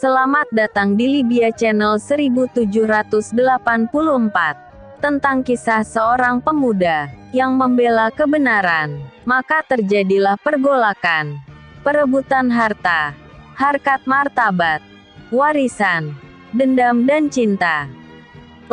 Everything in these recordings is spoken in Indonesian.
Selamat datang di Libya Channel 1784. Tentang kisah seorang pemuda yang membela kebenaran. Maka terjadilah pergolakan, perebutan harta, harkat martabat, warisan, dendam dan cinta.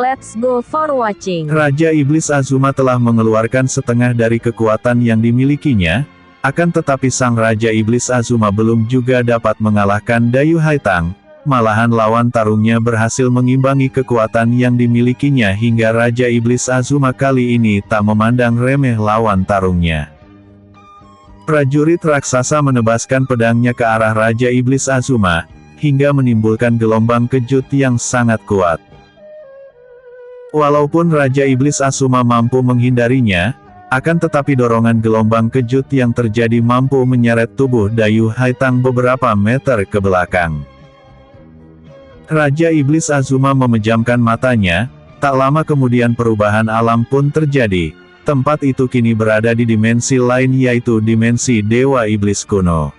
Let's go for watching. Raja Iblis Azuma telah mengeluarkan setengah dari kekuatan yang dimilikinya. Akan tetapi sang Raja Iblis Azuma belum juga dapat mengalahkan Dayu Haitang, malahan lawan tarungnya berhasil mengimbangi kekuatan yang dimilikinya hingga Raja Iblis Azuma kali ini tak memandang remeh lawan tarungnya. Prajurit raksasa menebaskan pedangnya ke arah Raja Iblis Azuma, hingga menimbulkan gelombang kejut yang sangat kuat. Walaupun Raja Iblis Azuma mampu menghindarinya, akan tetapi dorongan gelombang kejut yang terjadi mampu menyeret tubuh Dayu Haitang beberapa meter ke belakang. Raja Iblis Azuma memejamkan matanya, tak lama kemudian perubahan alam pun terjadi. Tempat itu kini berada di dimensi lain yaitu dimensi Dewa Iblis kuno.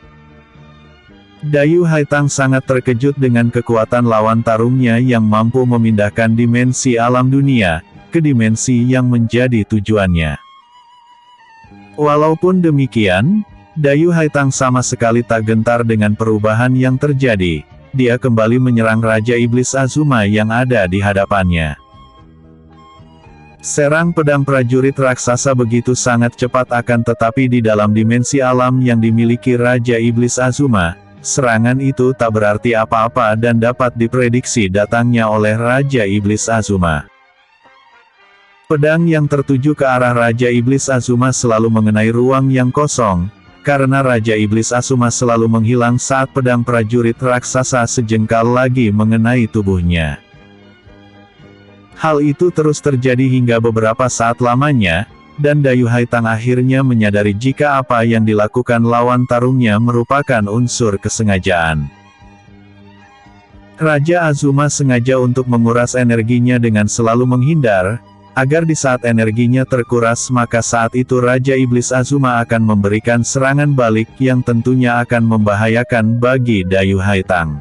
Dayu Haitang sangat terkejut dengan kekuatan lawan tarungnya yang mampu memindahkan dimensi alam dunia ke dimensi yang menjadi tujuannya. Walaupun demikian, Dayu Haitang sama sekali tak gentar dengan perubahan yang terjadi. Dia kembali menyerang Raja Iblis Azuma yang ada di hadapannya. Serang pedang prajurit raksasa begitu sangat cepat akan tetapi di dalam dimensi alam yang dimiliki Raja Iblis Azuma, serangan itu tak berarti apa-apa dan dapat diprediksi datangnya oleh Raja Iblis Azuma. Pedang yang tertuju ke arah Raja Iblis Azuma selalu mengenai ruang yang kosong, karena Raja Iblis Azuma selalu menghilang saat pedang prajurit raksasa sejengkal lagi mengenai tubuhnya. Hal itu terus terjadi hingga beberapa saat lamanya, dan Dayu Haitang akhirnya menyadari jika apa yang dilakukan lawan tarungnya merupakan unsur kesengajaan. Raja Azuma sengaja untuk menguras energinya dengan selalu menghindar, agar di saat energinya terkuras maka saat itu Raja Iblis Azuma akan memberikan serangan balik yang tentunya akan membahayakan bagi Dayu Haitang.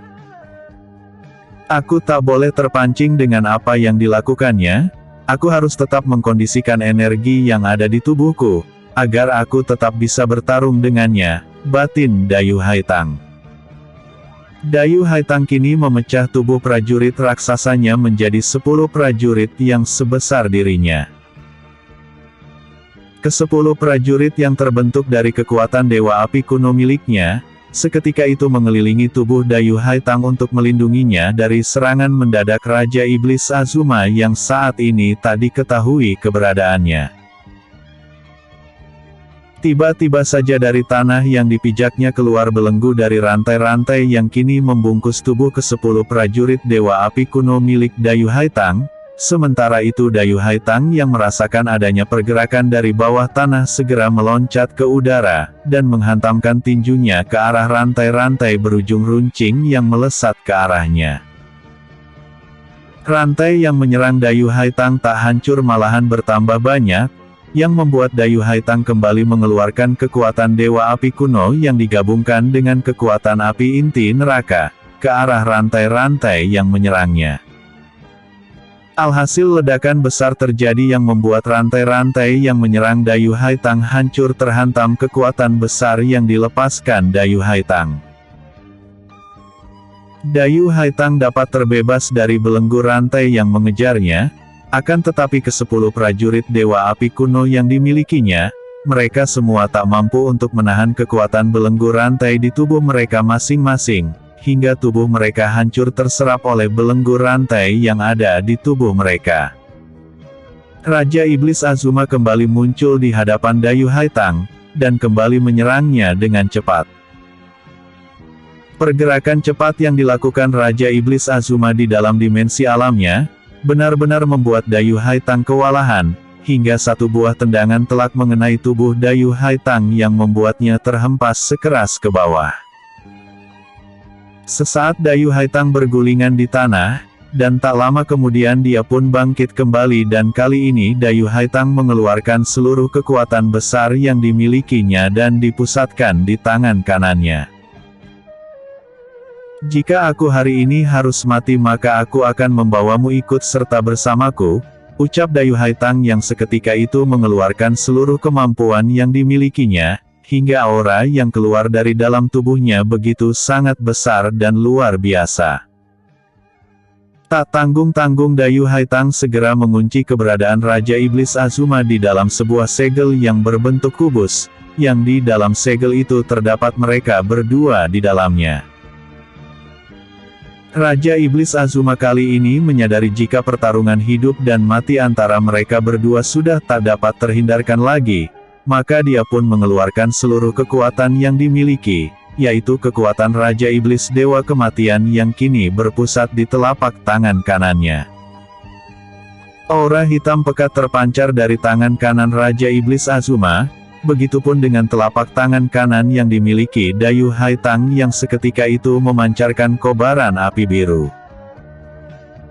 Aku tak boleh terpancing dengan apa yang dilakukannya, aku harus tetap mengkondisikan energi yang ada di tubuhku, agar aku tetap bisa bertarung dengannya, batin Dayu Haitang. Dayu Haitang kini memecah tubuh prajurit raksasanya menjadi 10 prajurit yang sebesar dirinya. Ke-10 prajurit yang terbentuk dari kekuatan Dewa Api kuno miliknya, seketika itu mengelilingi tubuh Dayu Haitang untuk melindunginya dari serangan mendadak Raja Iblis Azuma yang saat ini tak diketahui keberadaannya. Tiba-tiba saja dari tanah yang dipijaknya keluar belenggu dari rantai-rantai yang kini membungkus tubuh ke-10 prajurit Dewa Api kuno milik Dayu Haitang. Sementara itu Dayu Haitang yang merasakan adanya pergerakan dari bawah tanah segera meloncat ke udara, dan menghantamkan tinjunya ke arah rantai-rantai berujung runcing yang melesat ke arahnya. Rantai yang menyerang Dayu Haitang tak hancur malahan bertambah banyak, yang membuat Dayu Haitang kembali mengeluarkan kekuatan Dewa Api kuno yang digabungkan dengan kekuatan api inti neraka, ke arah rantai-rantai yang menyerangnya. Alhasil ledakan besar terjadi yang membuat rantai-rantai yang menyerang Dayu Haitang hancur terhantam kekuatan besar yang dilepaskan Dayu Haitang. Dayu Haitang dapat terbebas dari belenggu rantai yang mengejarnya. Akan tetapi ke-10 prajurit Dewa Api kuno yang dimilikinya, mereka semua tak mampu untuk menahan kekuatan belenggu rantai di tubuh mereka masing-masing, hingga tubuh mereka hancur terserap oleh belenggu rantai yang ada di tubuh mereka. Raja Iblis Azuma kembali muncul di hadapan Dayu Haitang, dan kembali menyerangnya dengan cepat. Pergerakan cepat yang dilakukan Raja Iblis Azuma di dalam dimensi alamnya, benar-benar membuat Dayu Haitang kewalahan, hingga satu buah tendangan telak mengenai tubuh Dayu Haitang yang membuatnya terhempas sekeras ke bawah. Sesaat Dayu Haitang bergulingan di tanah, dan tak lama kemudian dia pun bangkit kembali dan kali ini Dayu Haitang mengeluarkan seluruh kekuatan besar yang dimilikinya dan dipusatkan di tangan kanannya. Jika aku hari ini harus mati maka aku akan membawamu ikut serta bersamaku, ucap Dayu Haitang yang seketika itu mengeluarkan seluruh kemampuan yang dimilikinya, hingga aura yang keluar dari dalam tubuhnya begitu sangat besar dan luar biasa. Tak tanggung-tanggung Dayu Haitang segera mengunci keberadaan Raja Iblis Azuma di dalam sebuah segel yang berbentuk kubus, yang di dalam segel itu terdapat mereka berdua di dalamnya. Raja Iblis Azuma kali ini menyadari jika pertarungan hidup dan mati antara mereka berdua sudah tak dapat terhindarkan lagi, maka dia pun mengeluarkan seluruh kekuatan yang dimiliki, yaitu kekuatan Raja Iblis Dewa Kematian yang kini berpusat di telapak tangan kanannya. Aura hitam pekat terpancar dari tangan kanan Raja Iblis Azuma, begitupun dengan telapak tangan kanan yang dimiliki Dayu Haitang yang seketika itu memancarkan kobaran api biru.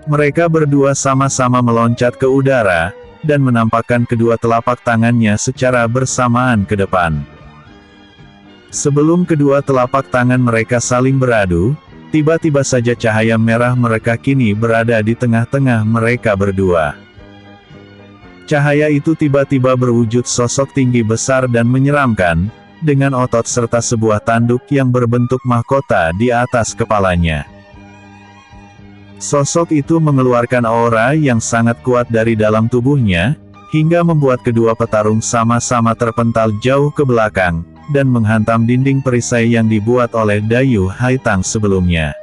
Mereka berdua sama-sama meloncat ke udara, dan menampakkan kedua telapak tangannya secara bersamaan ke depan. Sebelum kedua telapak tangan mereka saling beradu, tiba-tiba saja cahaya merah mereka kini berada di tengah-tengah mereka berdua. Cahaya itu tiba-tiba berwujud sosok tinggi besar dan menyeramkan, dengan otot serta sebuah tanduk yang berbentuk mahkota di atas kepalanya. Sosok itu mengeluarkan aura yang sangat kuat dari dalam tubuhnya, hingga membuat kedua petarung sama-sama terpental jauh ke belakang, dan menghantam dinding perisai yang dibuat oleh Dayu Haitang sebelumnya.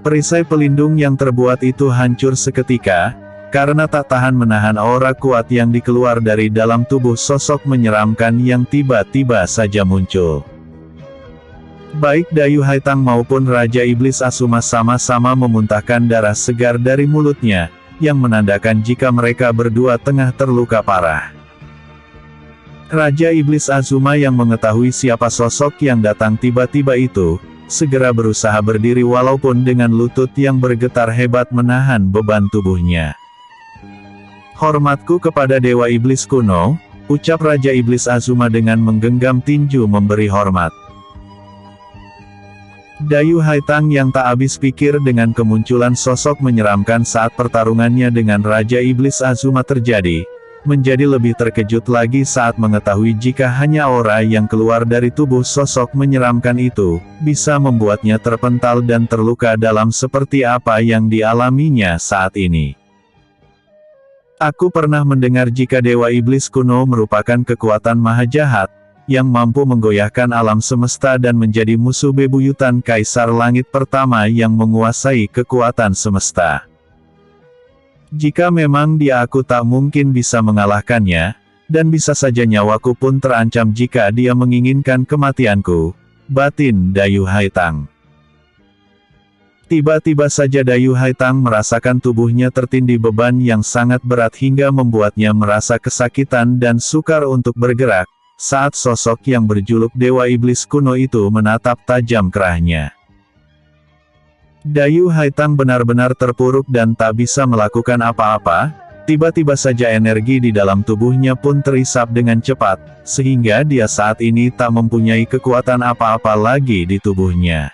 Perisai pelindung yang terbuat itu hancur seketika, karena tak tahan menahan aura kuat yang dikeluar dari dalam tubuh sosok menyeramkan yang tiba-tiba saja muncul. Baik Dayu Haitang maupun Raja Iblis Azuma sama-sama memuntahkan darah segar dari mulutnya, yang menandakan jika mereka berdua tengah terluka parah. Raja Iblis Azuma yang mengetahui siapa sosok yang datang tiba-tiba itu, segera berusaha berdiri walaupun dengan lutut yang bergetar hebat menahan beban tubuhnya. "Hormatku kepada Dewa Iblis kuno," ucap Raja Iblis Azuma dengan menggenggam tinju memberi hormat. Dayu Haitang yang tak habis pikir dengan kemunculan sosok menyeramkan saat pertarungannya dengan Raja Iblis Azuma terjadi, menjadi lebih terkejut lagi saat mengetahui jika hanya aura yang keluar dari tubuh sosok menyeramkan itu, bisa membuatnya terpental dan terluka dalam seperti apa yang dialaminya saat ini. "Aku pernah mendengar jika Dewa Iblis kuno merupakan kekuatan maha jahat, yang mampu menggoyahkan alam semesta dan menjadi musuh bebuyutan Kaisar Langit pertama yang menguasai kekuatan semesta. Jika memang dia aku tak mungkin bisa mengalahkannya, dan bisa saja nyawaku pun terancam jika dia menginginkan kematianku," batin Dayu Haitang. Tiba-tiba saja Dayu Haitang merasakan tubuhnya tertindih beban yang sangat berat hingga membuatnya merasa kesakitan dan sukar untuk bergerak, saat sosok yang berjuluk Dewa Iblis kuno itu menatap tajam kerahnya. Dayu Haitang benar-benar terpuruk dan tak bisa melakukan apa-apa, tiba-tiba saja energi di dalam tubuhnya pun terisap dengan cepat, sehingga dia saat ini tak mempunyai kekuatan apa-apa lagi di tubuhnya.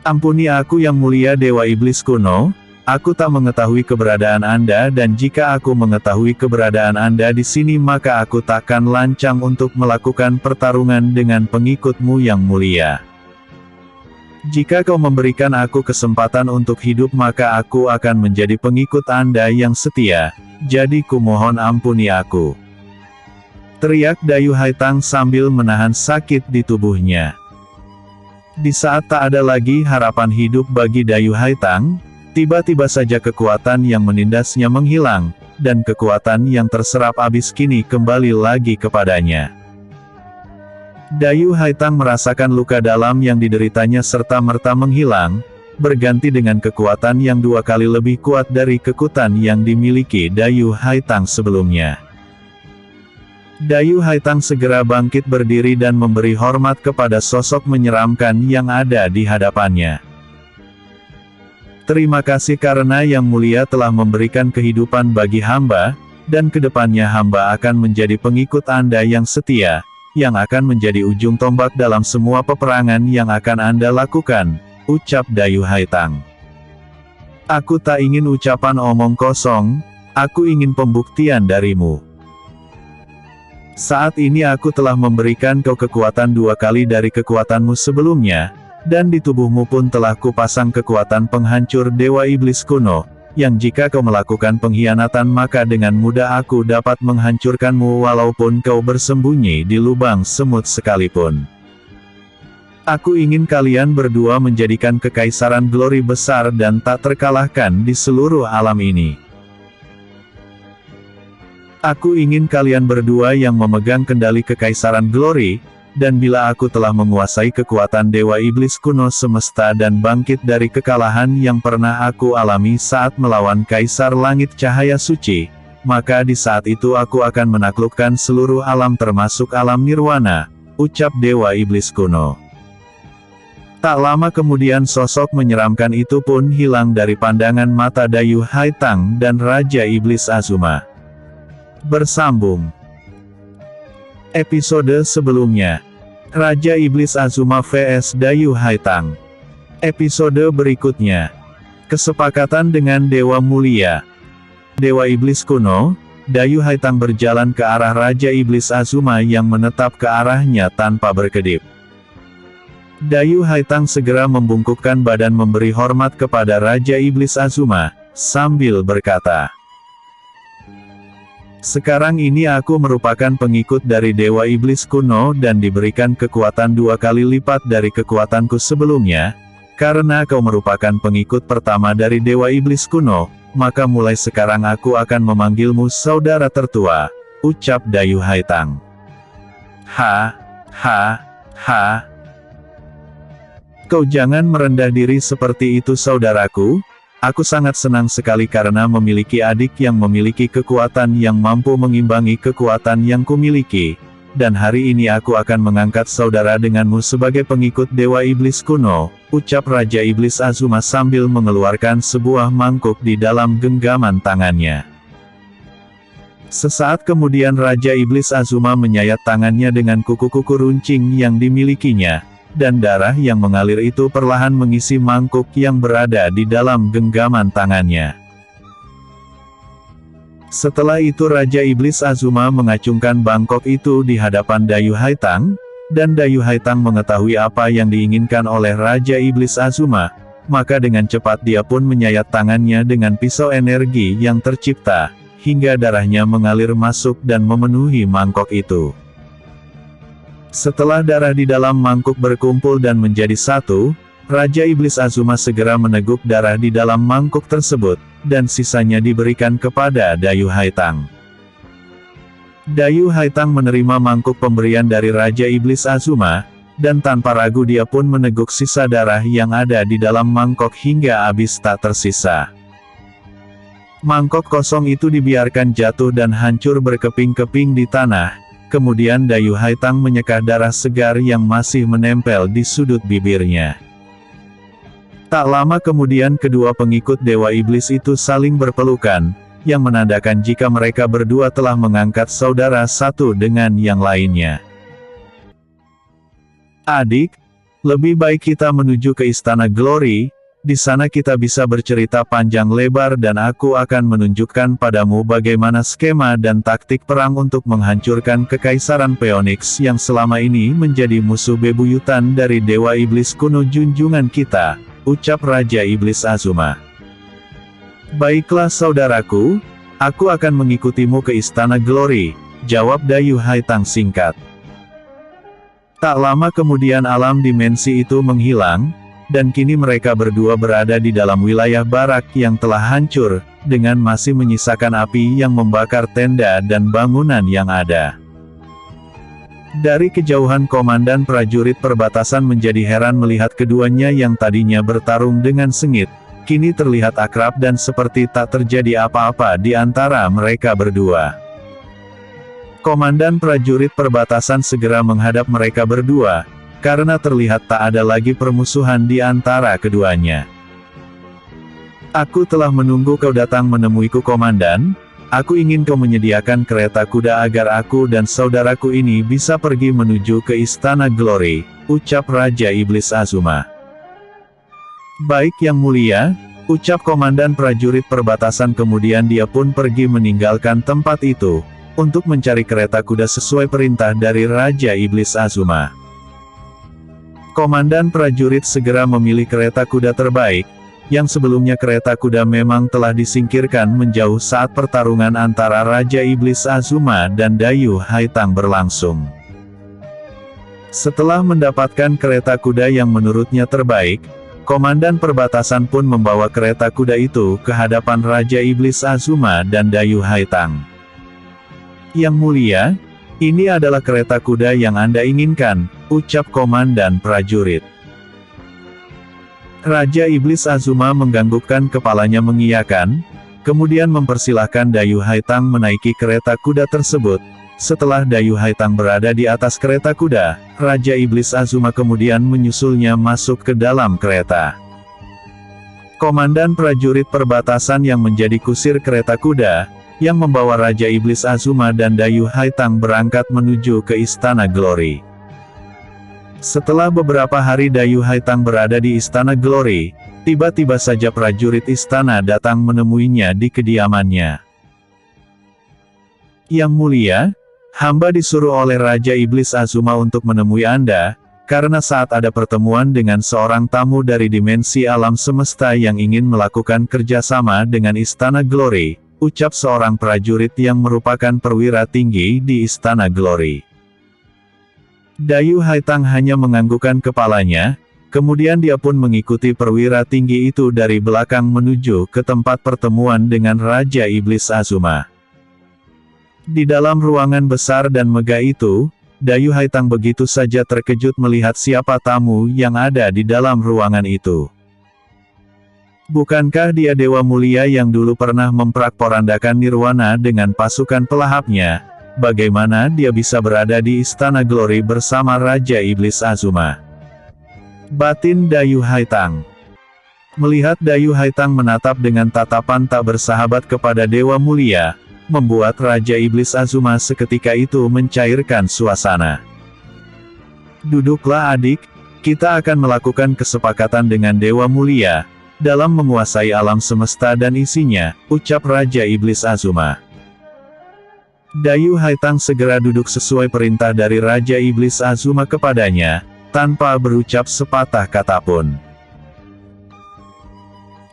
"Ampuni aku yang mulia Dewa Iblis kuno, aku tak mengetahui keberadaan Anda dan jika aku mengetahui keberadaan Anda di sini maka aku takkan lancang untuk melakukan pertarungan dengan pengikutmu yang mulia. Jika kau memberikan aku kesempatan untuk hidup maka aku akan menjadi pengikut Anda yang setia, jadi kumohon ampuni aku," teriak Dayu Haitang sambil menahan sakit di tubuhnya. Di saat tak ada lagi harapan hidup bagi Dayu Haitang, tiba-tiba saja kekuatan yang menindasnya menghilang, dan kekuatan yang terserap habis kini kembali lagi kepadanya. Dayu Haitang merasakan luka dalam yang dideritanya serta-merta menghilang, berganti dengan kekuatan yang 2 kali lebih kuat dari kekuatan yang dimiliki Dayu Haitang sebelumnya. Dayu Haitang segera bangkit berdiri dan memberi hormat kepada sosok menyeramkan yang ada di hadapannya. "Terima kasih karena Yang Mulia telah memberikan kehidupan bagi hamba, dan kedepannya hamba akan menjadi pengikut Anda yang setia," yang akan menjadi ujung tombak dalam semua peperangan yang akan Anda lakukan, ucap Dayu Haitang. Aku tak ingin ucapan omong kosong, aku ingin pembuktian darimu. Saat ini aku telah memberikan kau kekuatan 2 kali dari kekuatanmu sebelumnya, dan di tubuhmu pun telah kupasang kekuatan penghancur Dewa Iblis kuno, yang jika kau melakukan pengkhianatan maka dengan mudah aku dapat menghancurkanmu walaupun kau bersembunyi di lubang semut sekalipun. Aku ingin kalian berdua menjadikan kekaisaran Glory besar dan tak terkalahkan di seluruh alam ini. Aku ingin kalian berdua yang memegang kendali kekaisaran Glory, dan bila aku telah menguasai kekuatan Dewa Iblis kuno semesta dan bangkit dari kekalahan yang pernah aku alami saat melawan Kaisar Langit Cahaya Suci, maka di saat itu aku akan menaklukkan seluruh alam termasuk alam Nirwana, ucap Dewa Iblis kuno. Tak lama kemudian sosok menyeramkan itu pun hilang dari pandangan mata Dayu Haitang dan Raja Iblis Azuma. Bersambung. Episode sebelumnya, Raja Iblis Azuma vs Dayu Haitang. Episode berikutnya, kesepakatan dengan Dewa Mulia. Dewa Iblis kuno, Dayu Haitang berjalan ke arah Raja Iblis Azuma yang menetap ke arahnya tanpa berkedip. Dayu Haitang segera membungkukkan badan memberi hormat kepada Raja Iblis Azuma, sambil berkata, "Sekarang ini aku merupakan pengikut dari Dewa Iblis kuno dan diberikan kekuatan 2 kali lipat dari kekuatanku sebelumnya. Karena kau merupakan pengikut pertama dari Dewa Iblis kuno, maka mulai sekarang aku akan memanggilmu saudara tertua," ucap Dayu Haitang. Ha. Kau jangan merendah diri seperti itu saudaraku. Aku sangat senang sekali karena memiliki adik yang memiliki kekuatan yang mampu mengimbangi kekuatan yang kumiliki, dan hari ini aku akan mengangkat saudara denganmu sebagai pengikut Dewa Iblis kuno, ucap Raja Iblis Azuma sambil mengeluarkan sebuah mangkuk di dalam genggaman tangannya. Sesaat kemudian Raja Iblis Azuma menyayat tangannya dengan kuku-kuku runcing yang dimilikinya, dan darah yang mengalir itu perlahan mengisi mangkuk yang berada di dalam genggaman tangannya. Setelah itu Raja Iblis Azuma mengacungkan bangkok itu di hadapan Dayu Haitang, dan Dayu Haitang mengetahui apa yang diinginkan oleh Raja Iblis Azuma, maka dengan cepat dia pun menyayat tangannya dengan pisau energi yang tercipta, hingga darahnya mengalir masuk dan memenuhi mangkok itu. Setelah darah di dalam mangkuk berkumpul dan menjadi satu, Raja Iblis Azuma segera meneguk darah di dalam mangkuk tersebut, dan sisanya diberikan kepada Dayu Haitang. Dayu Haitang menerima mangkuk pemberian dari Raja Iblis Azuma, dan tanpa ragu dia pun meneguk sisa darah yang ada di dalam mangkok hingga habis tak tersisa. Mangkok kosong itu dibiarkan jatuh dan hancur berkeping-keping di tanah. Kemudian Dayu Haitang menyeka darah segar yang masih menempel di sudut bibirnya. Tak lama kemudian kedua pengikut Dewa Iblis itu saling berpelukan, yang menandakan jika mereka berdua telah mengangkat saudara satu dengan yang lainnya. "Adik, lebih baik kita menuju ke Istana Glory. Di sana kita bisa bercerita panjang lebar dan aku akan menunjukkan padamu bagaimana skema dan taktik perang untuk menghancurkan Kekaisaran Phoenix yang selama ini menjadi musuh bebuyutan dari Dewa Iblis kuno junjungan kita," ucap Raja Iblis Azuma. "Baiklah saudaraku, aku akan mengikutimu ke Istana Glory," jawab Dayu Haitang singkat. Tak lama kemudian alam dimensi itu menghilang, dan kini mereka berdua berada di dalam wilayah barak yang telah hancur, dengan masih menyisakan api yang membakar tenda dan bangunan yang ada. Dari kejauhan komandan prajurit perbatasan menjadi heran melihat keduanya yang tadinya bertarung dengan sengit, kini terlihat akrab dan seperti tak terjadi apa-apa di antara mereka berdua. Komandan prajurit perbatasan segera menghadap mereka berdua, karena terlihat tak ada lagi permusuhan di antara keduanya. "Aku telah menunggu kau datang menemuiku komandan, Aku ingin kau menyediakan kereta kuda agar aku dan saudaraku ini bisa pergi menuju ke Istana Glory, ucap Raja Iblis Azuma. Baik Yang Mulia, ucap Komandan Prajurit Perbatasan, kemudian dia pun pergi meninggalkan tempat itu, untuk mencari kereta kuda sesuai perintah dari Raja Iblis Azuma. Komandan prajurit segera memilih kereta kuda terbaik, yang sebelumnya kereta kuda memang telah disingkirkan menjauh saat pertarungan antara Raja Iblis Azuma dan Dayu Haitang berlangsung. Setelah mendapatkan kereta kuda yang menurutnya terbaik, Komandan Perbatasan pun membawa kereta kuda itu ke hadapan Raja Iblis Azuma dan Dayu Haitang. Yang Mulia, ini adalah kereta kuda yang Anda inginkan, ucap Komandan prajurit. Raja Iblis Azuma menganggukkan kepalanya mengiyakan, kemudian mempersilahkan Dayu Haitang menaiki kereta kuda tersebut. Setelah Dayu Haitang berada di atas kereta kuda, Raja Iblis Azuma kemudian menyusulnya masuk ke dalam kereta. Komandan prajurit perbatasan yang menjadi kusir kereta kuda, yang membawa Raja Iblis Azuma dan Dayu Haitang berangkat menuju ke Istana Glory. Setelah beberapa hari Dayu Haitang berada di Istana Glory, tiba-tiba saja prajurit istana datang menemuinya di kediamannya. Yang Mulia, hamba disuruh oleh Raja Iblis Azuma untuk menemui Anda, karena saat ada pertemuan dengan seorang tamu dari dimensi alam semesta yang ingin melakukan kerjasama dengan Istana Glory, ucap seorang prajurit yang merupakan perwira tinggi di Istana Glory. Dayu Haitang hanya menganggukkan kepalanya, kemudian dia pun mengikuti perwira tinggi itu dari belakang menuju ke tempat pertemuan dengan Raja Iblis Azuma. Di dalam ruangan besar dan megah itu, Dayu Haitang begitu saja terkejut melihat siapa tamu yang ada di dalam ruangan itu. Bukankah dia Dewa Mulia yang dulu pernah memprakporandakan Nirwana dengan pasukan pelahapnya? Bagaimana dia bisa berada di Istana Glory bersama Raja Iblis Azuma? Batin Dayu Haitang. Melihat Dayu Haitang menatap dengan tatapan tak bersahabat kepada Dewa Mulia, membuat Raja Iblis Azuma seketika itu mencairkan suasana. Duduklah adik, kita akan melakukan kesepakatan dengan Dewa Mulia, dalam menguasai alam semesta dan isinya, ucap Raja Iblis Azuma. Dayu Haitang segera duduk sesuai perintah dari Raja Iblis Azuma kepadanya, tanpa berucap sepatah kata pun.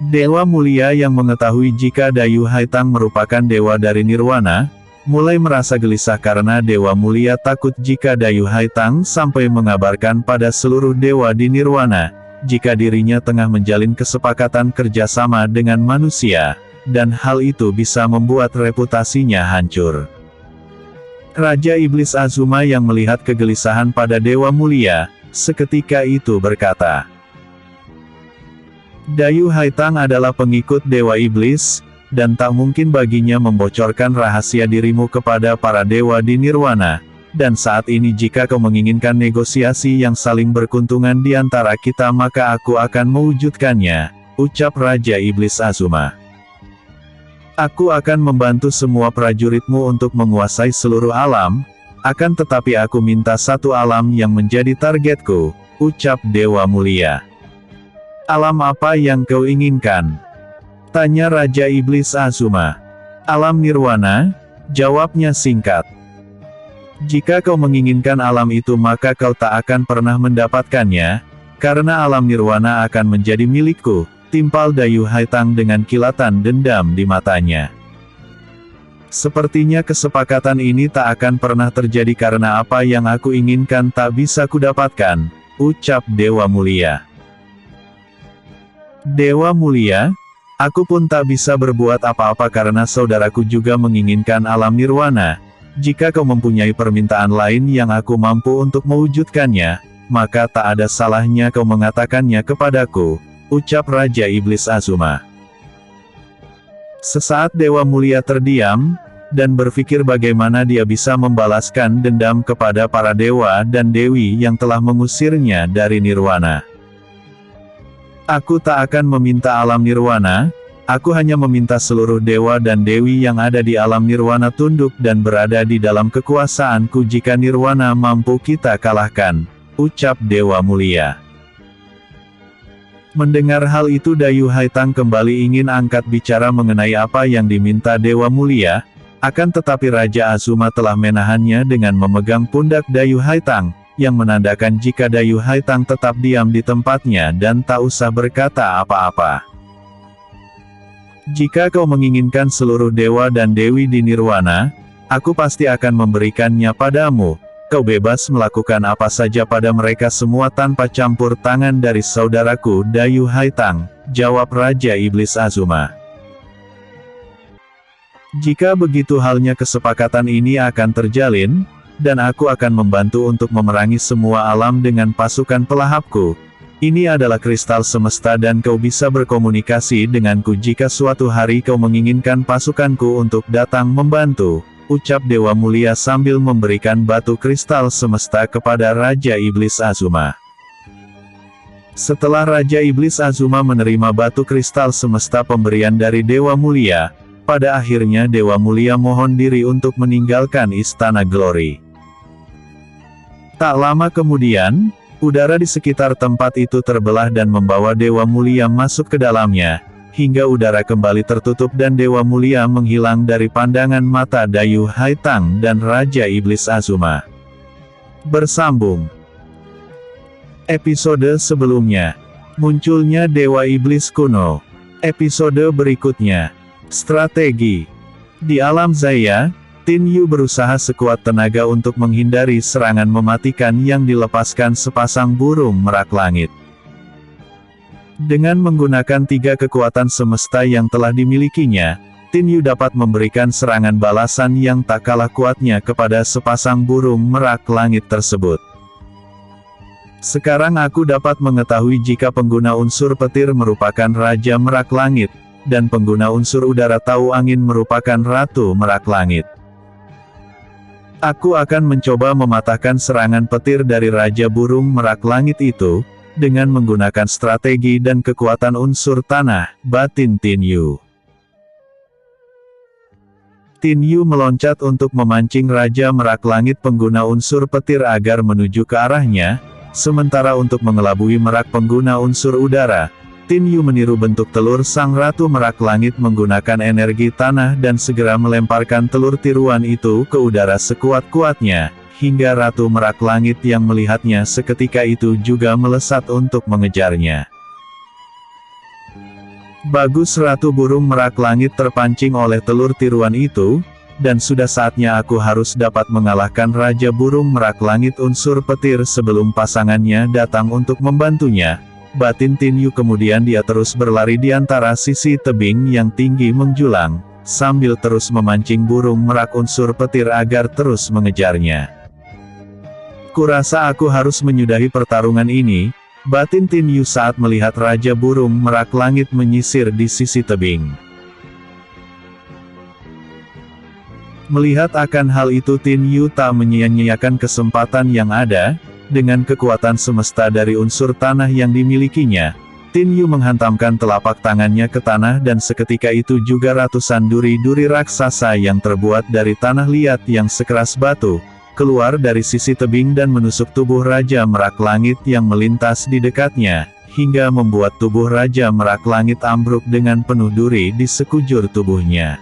Dewa Mulia yang mengetahui jika Dayu Haitang merupakan dewa dari Nirwana, mulai merasa gelisah karena Dewa Mulia takut jika Dayu Haitang sampai mengabarkan pada seluruh dewa di Nirwana, jika dirinya tengah menjalin kesepakatan kerjasama dengan manusia, dan hal itu bisa membuat reputasinya hancur. Raja Iblis Azuma yang melihat kegelisahan pada Dewa Mulia, seketika itu berkata, Dayu Haitang adalah pengikut Dewa Iblis, dan tak mungkin baginya membocorkan rahasia dirimu kepada para dewa di Nirwana, dan saat ini jika kau menginginkan negosiasi yang saling berkeuntungan di antara kita maka aku akan mewujudkannya, ucap Raja Iblis Azuma. Aku akan membantu semua prajuritmu untuk menguasai seluruh alam, akan tetapi aku minta satu alam yang menjadi targetku, ucap Dewa Mulia. Alam apa yang kau inginkan? Tanya Raja Iblis Azuma. Alam Nirwana, jawabnya singkat. Jika kau menginginkan alam itu maka kau tak akan pernah mendapatkannya, karena alam Nirwana akan menjadi milikku, timpal Dayu Haitang dengan kilatan dendam di matanya. Sepertinya kesepakatan ini tak akan pernah terjadi karena apa yang aku inginkan tak bisa kudapatkan, ucap Dewa Mulia. Dewa Mulia, aku pun tak bisa berbuat apa-apa karena saudaraku juga menginginkan alam Nirwana. Jika kau mempunyai permintaan lain yang aku mampu untuk mewujudkannya, maka tak ada salahnya kau mengatakannya kepadaku, ucap Raja Iblis Azuma. Sesaat Dewa Mulia terdiam, dan berpikir bagaimana dia bisa membalaskan dendam kepada para dewa dan dewi yang telah mengusirnya dari Nirwana. Aku tak akan meminta alam Nirwana, Aku hanya meminta seluruh dewa dan dewi yang ada di alam nirwana tunduk dan berada di dalam kekuasaanku jika nirwana mampu kita kalahkan, ucap Dewa Mulia. Mendengar hal itu Dayu Haitang kembali ingin angkat bicara mengenai apa yang diminta Dewa Mulia, akan tetapi Raja Azuma telah menahannya dengan memegang pundak Dayu Haitang, yang menandakan jika Dayu Haitang tetap diam di tempatnya dan tak usah berkata apa-apa. Jika kau menginginkan seluruh dewa dan dewi di nirwana, aku pasti akan memberikannya padamu. Kau bebas melakukan apa saja pada mereka semua tanpa campur tangan dari saudaraku Dayu Haitang, jawab Raja Iblis Azuma. Jika begitu halnya kesepakatan ini akan terjalin, dan aku akan membantu untuk memerangi semua alam dengan pasukan pelahapku. Ini adalah kristal semesta dan kau bisa berkomunikasi denganku jika suatu hari kau menginginkan pasukanku untuk datang membantu, ucap Dewa Mulia sambil memberikan batu kristal semesta kepada Raja Iblis Azuma. Setelah Raja Iblis Azuma menerima batu kristal semesta pemberian dari Dewa Mulia, pada akhirnya Dewa Mulia mohon diri untuk meninggalkan Istana Glory. Tak lama kemudian, udara di sekitar tempat itu terbelah dan membawa Dewa Mulia masuk ke dalamnya, hingga udara kembali tertutup dan Dewa Mulia menghilang dari pandangan mata Dayu Haitang dan Raja Iblis Azuma. Bersambung. Episode sebelumnya. Munculnya Dewa Iblis Kuno. Episode berikutnya. Strategi. Di alam Zaya, Tin Yu berusaha sekuat tenaga untuk menghindari serangan mematikan yang dilepaskan sepasang burung merak langit. Dengan menggunakan 3 kekuatan semesta yang telah dimilikinya, Tin Yu dapat memberikan serangan balasan yang tak kalah kuatnya kepada sepasang burung merak langit tersebut. Sekarang aku dapat mengetahui jika pengguna unsur petir merupakan Raja Merak Langit, dan pengguna unsur udara tahu angin merupakan Ratu Merak Langit. Aku akan mencoba mematahkan serangan petir dari Raja Burung Merak Langit itu, dengan menggunakan strategi dan kekuatan unsur tanah, batin Tin Yu. Tin Yu meloncat untuk memancing Raja Merak Langit pengguna unsur petir agar menuju ke arahnya, sementara untuk mengelabui merak pengguna unsur udara, Tin Yu meniru bentuk telur sang Ratu Merak Langit menggunakan energi tanah dan segera melemparkan telur tiruan itu ke udara sekuat-kuatnya, hingga Ratu Merak Langit yang melihatnya seketika itu juga melesat untuk mengejarnya. Bagus, Ratu Burung Merak Langit terpancing oleh telur tiruan itu, dan sudah saatnya aku harus dapat mengalahkan Raja Burung Merak Langit unsur petir sebelum pasangannya datang untuk membantunya. Batin Tin Yu kemudian dia terus berlari di antara sisi tebing yang tinggi menjulang, sambil terus memancing burung merak unsur petir agar terus mengejarnya. Kurasa aku harus menyudahi pertarungan ini, batin Tin Yu saat melihat Raja Burung Merak Langit menyisir di sisi tebing. Melihat akan hal itu Tin Yu tak menyia-nyiakan kesempatan yang ada. Dengan kekuatan semesta dari unsur tanah yang dimilikinya, Tin Yu menghantamkan telapak tangannya ke tanah dan seketika itu juga ratusan duri-duri raksasa yang terbuat dari tanah liat yang sekeras batu, keluar dari sisi tebing dan menusuk tubuh Raja Merak Langit yang melintas di dekatnya, hingga membuat tubuh Raja Merak Langit ambruk dengan penuh duri di sekujur tubuhnya.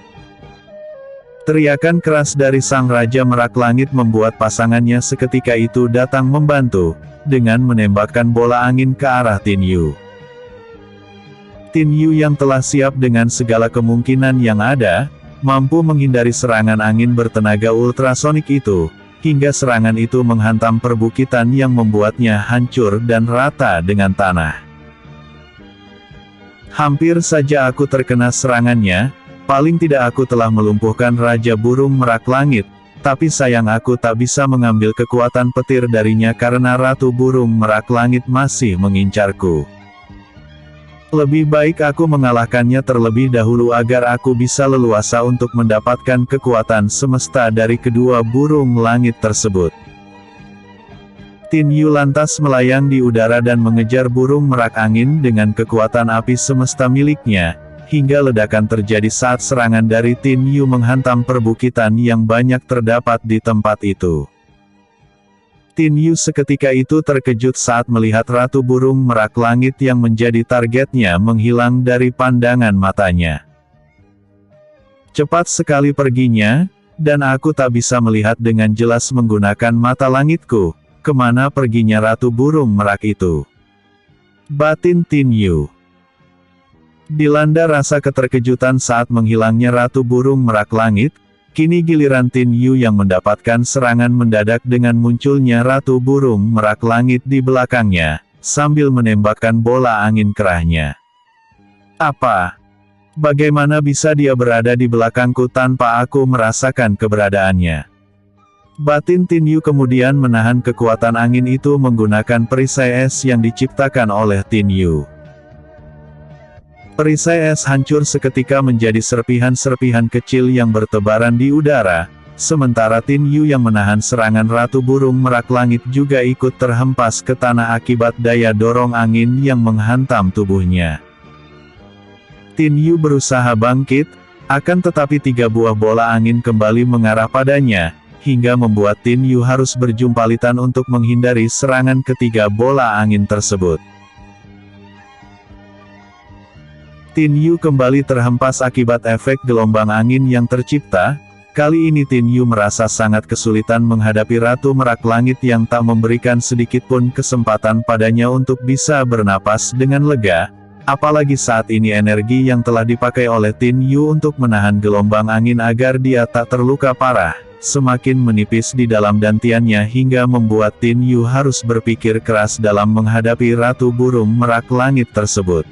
Teriakan keras dari sang Raja Merak Langit membuat pasangannya seketika itu datang membantu, dengan menembakkan bola angin ke arah Tin Yu. Tin Yu yang telah siap dengan segala kemungkinan yang ada, mampu menghindari serangan angin bertenaga ultrasonik itu, hingga serangan itu menghantam perbukitan yang membuatnya hancur dan rata dengan tanah. Hampir saja aku terkena serangannya. Paling tidak aku telah melumpuhkan Raja Burung Merak Langit, tapi sayang aku tak bisa mengambil kekuatan petir darinya karena Ratu Burung Merak Langit masih mengincarku. Lebih baik aku mengalahkannya terlebih dahulu agar aku bisa leluasa untuk mendapatkan kekuatan semesta dari kedua burung langit tersebut. Tin Yu lantas melayang di udara dan mengejar burung merak angin dengan kekuatan api semesta miliknya, hingga ledakan terjadi saat serangan dari Tin Yu menghantam perbukitan yang banyak terdapat di tempat itu. Tin Yu seketika itu terkejut saat melihat Ratu Burung Merak Langit yang menjadi targetnya menghilang dari pandangan matanya. Cepat sekali perginya, dan aku tak bisa melihat dengan jelas menggunakan mata langitku, kemana perginya Ratu Burung Merak itu. Batin Tin Yu dilanda rasa keterkejutan saat menghilangnya Ratu Burung Merak Langit. Kini giliran Tin Yu yang mendapatkan serangan mendadak dengan munculnya Ratu Burung Merak Langit di belakangnya, sambil menembakkan bola angin kerahnya. Apa? Bagaimana bisa dia berada di belakangku tanpa aku merasakan keberadaannya? Batin Tin Yu kemudian menahan kekuatan angin itu menggunakan perisai es yang diciptakan oleh Tin Yu. Perisai es hancur seketika menjadi serpihan-serpihan kecil yang bertebaran di udara, sementara Tin Yu yang menahan serangan Ratu Burung Merak Langit juga ikut terhempas ke tanah akibat daya dorong angin yang menghantam tubuhnya. Tin Yu berusaha bangkit, akan tetapi 3 buah bola angin kembali mengarah padanya, hingga membuat Tin Yu harus berjumpalitan untuk menghindari serangan ketiga bola angin tersebut. Tin Yu kembali terhempas akibat efek gelombang angin yang tercipta. Kali ini Tin Yu merasa sangat kesulitan menghadapi Ratu Merak Langit yang tak memberikan sedikitpun kesempatan padanya untuk bisa bernapas dengan lega, apalagi saat ini energi yang telah dipakai oleh Tin Yu untuk menahan gelombang angin agar dia tak terluka parah, semakin menipis di dalam dantiannya hingga membuat Tin Yu harus berpikir keras dalam menghadapi Ratu Burung Merak Langit tersebut.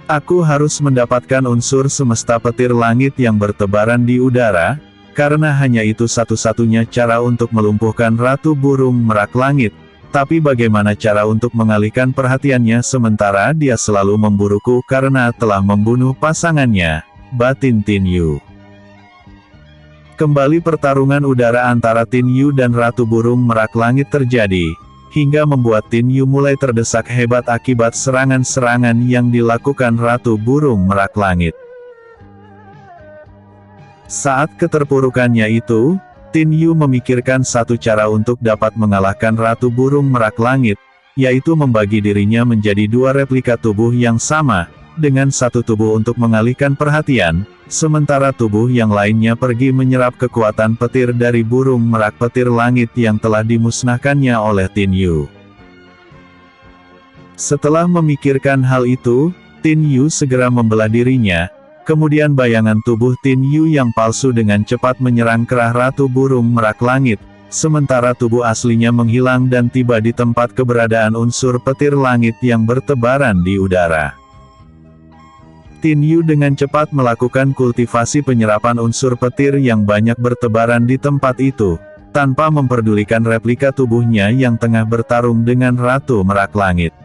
Aku harus mendapatkan unsur semesta petir langit yang bertebaran di udara, karena hanya itu satu-satunya cara untuk melumpuhkan Ratu Burung Merak Langit. Tapi bagaimana cara untuk mengalihkan perhatiannya sementara dia selalu memburuku karena telah membunuh pasangannya, batin Tin Yu. Kembali pertarungan udara antara Tin Yu dan Ratu Burung Merak Langit terjadi, hingga membuat Tin Yu mulai terdesak hebat akibat serangan-serangan yang dilakukan Ratu Burung Merak Langit. Saat keterpurukannya itu, Tin Yu memikirkan satu cara untuk dapat mengalahkan Ratu Burung Merak Langit, yaitu membagi dirinya menjadi 2 replika tubuh yang sama, dengan satu tubuh untuk mengalihkan perhatian, sementara tubuh yang lainnya pergi menyerap kekuatan petir dari burung merak petir langit yang telah dimusnahkannya oleh Tin Yu. Setelah memikirkan hal itu, Tin Yu segera membelah dirinya, kemudian bayangan tubuh Tin Yu yang palsu dengan cepat menyerang kerah Ratu Burung Merak Langit, sementara tubuh aslinya menghilang dan tiba di tempat keberadaan unsur petir langit yang bertebaran di udara. Tin Yu dengan cepat melakukan kultivasi penyerapan unsur petir yang banyak bertebaran di tempat itu, tanpa memperdulikan replika tubuhnya yang tengah bertarung dengan Ratu Merak Langit.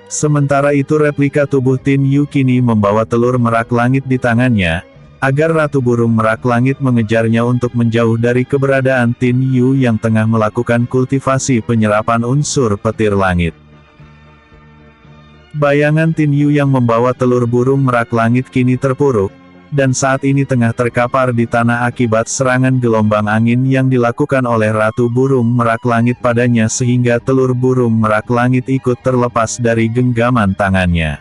Sementara itu replika tubuh Tin Yu kini membawa telur merak langit di tangannya, agar Ratu Burung Merak Langit mengejarnya untuk menjauh dari keberadaan Tin Yu yang tengah melakukan kultivasi penyerapan unsur petir langit. Bayangan Tin Yu yang membawa telur burung merak langit kini terpuruk, dan saat ini tengah terkapar di tanah akibat serangan gelombang angin yang dilakukan oleh Ratu Burung Merak Langit padanya sehingga telur burung merak langit ikut terlepas dari genggaman tangannya.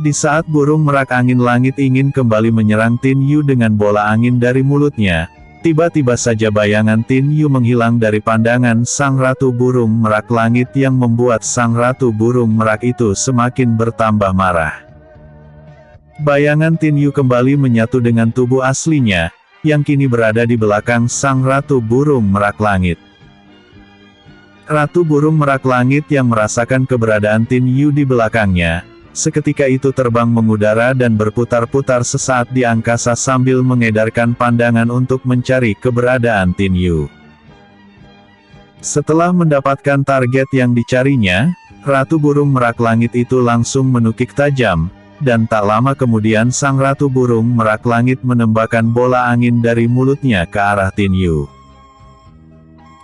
Di saat burung merak angin langit ingin kembali menyerang Tin Yu dengan bola angin dari mulutnya, tiba-tiba saja bayangan Tin Yu menghilang dari pandangan sang Ratu Burung Merak Langit yang membuat sang Ratu Burung Merak itu semakin bertambah marah. Bayangan Tin Yu kembali menyatu dengan tubuh aslinya, yang kini berada di belakang sang Ratu Burung Merak Langit. Ratu Burung Merak Langit yang merasakan keberadaan Tin Yu di belakangnya, seketika itu terbang mengudara dan berputar-putar sesaat di angkasa sambil mengedarkan pandangan untuk mencari keberadaan Tin Yu. Setelah mendapatkan target yang dicarinya, Ratu Burung Merak Langit itu langsung menukik tajam, dan tak lama kemudian sang Ratu Burung Merak Langit menembakkan bola angin dari mulutnya ke arah Tin Yu.